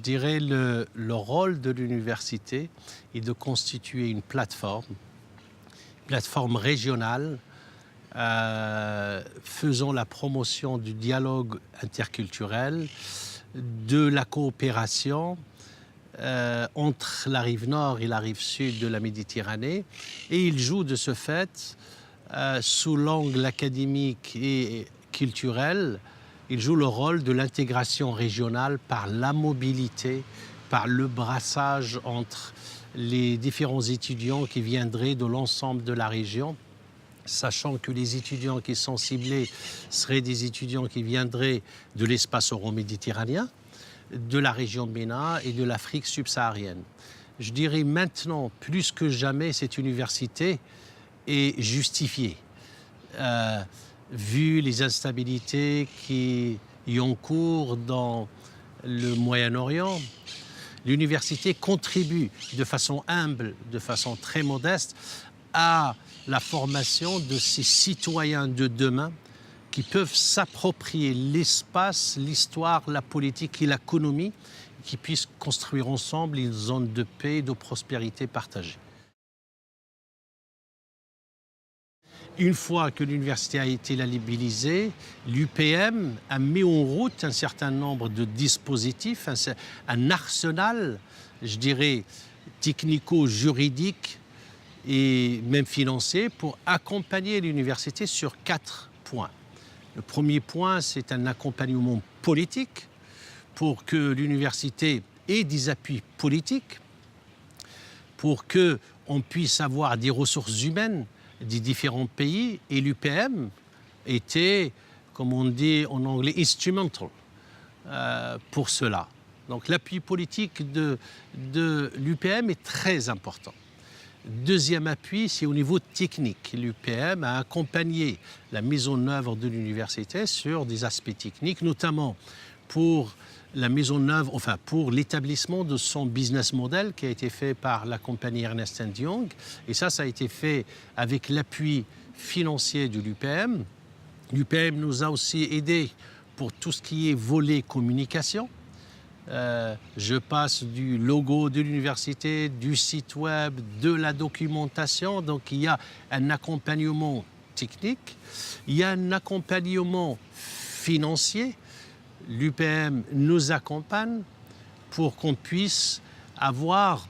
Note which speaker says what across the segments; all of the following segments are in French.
Speaker 1: dirais le rôle de l'université est de constituer une plateforme régionale, faisant la promotion du dialogue interculturel, de la coopération entre la rive nord et la rive sud de la Méditerranée. Et il joue de ce fait, sous l'angle académique et culturel, il joue le rôle de l'intégration régionale par la mobilité, par le brassage entre les différents étudiants qui viendraient de l'ensemble de la région, sachant que les étudiants qui sont ciblés seraient des étudiants qui viendraient de l'espace euro-méditerranéen, de la région de MENA et de l'Afrique subsaharienne. Je dirais maintenant, plus que jamais, cette université est justifiée. Vu les instabilités qui y ont cours dans le Moyen-Orient, l'université contribue de façon humble, de façon très modeste, à la formation de ces citoyens de demain qui peuvent s'approprier l'espace, l'histoire, la politique et l'économie, qui puissent construire ensemble une zone de paix et de prospérité partagée. Une fois que l'université a été labellisée, l'UPM a mis en route un certain nombre de dispositifs, un arsenal, je dirais, technico-juridique et même financier pour accompagner l'université sur 4 points. Le premier point, c'est un accompagnement politique pour que l'université ait des appuis politiques, pour qu'on puisse avoir des ressources humaines des différents pays, et l'UPM était, comme on dit en anglais, instrumental pour cela. Donc l'appui politique de l'UPM est très important. Deuxième appui, c'est au niveau technique. L'UPM a accompagné la mise en œuvre de l'université sur des aspects techniques, notamment pour la mise en œuvre, enfin pour l'établissement de son business model qui a été fait par la compagnie Ernst & Young. Et ça a été fait avec l'appui financier de l'UPM. L'UPM nous a aussi aidés pour tout ce qui est volet communication. Je passe du logo de l'université, du site web, de la documentation. Donc il y a un accompagnement technique, il y a un accompagnement financier. L'UPM nous accompagne pour qu'on puisse avoir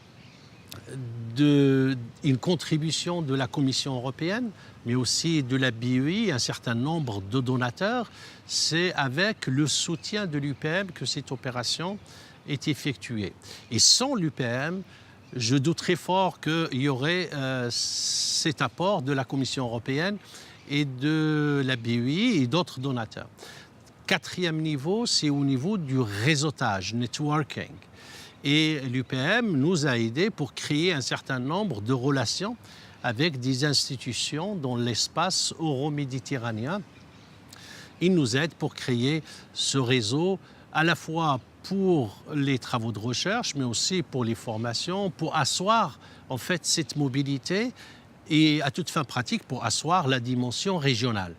Speaker 1: une contribution de la Commission européenne, mais aussi de la BEI, un certain nombre de donateurs. C'est avec le soutien de l'UPM que cette opération est effectuée. Et sans l'UPM, je doute très fort qu'il y aurait cet apport de la Commission européenne et de la BEI et d'autres donateurs. Quatrième niveau, c'est au niveau du réseautage, networking. Et l'UPM nous a aidés pour créer un certain nombre de relations avec des institutions dans l'espace euro-méditerranéen. Il nous aide pour créer ce réseau à la fois pour les travaux de recherche, mais aussi pour les formations, pour asseoir en fait cette mobilité et à toute fin pratique pour asseoir la dimension régionale.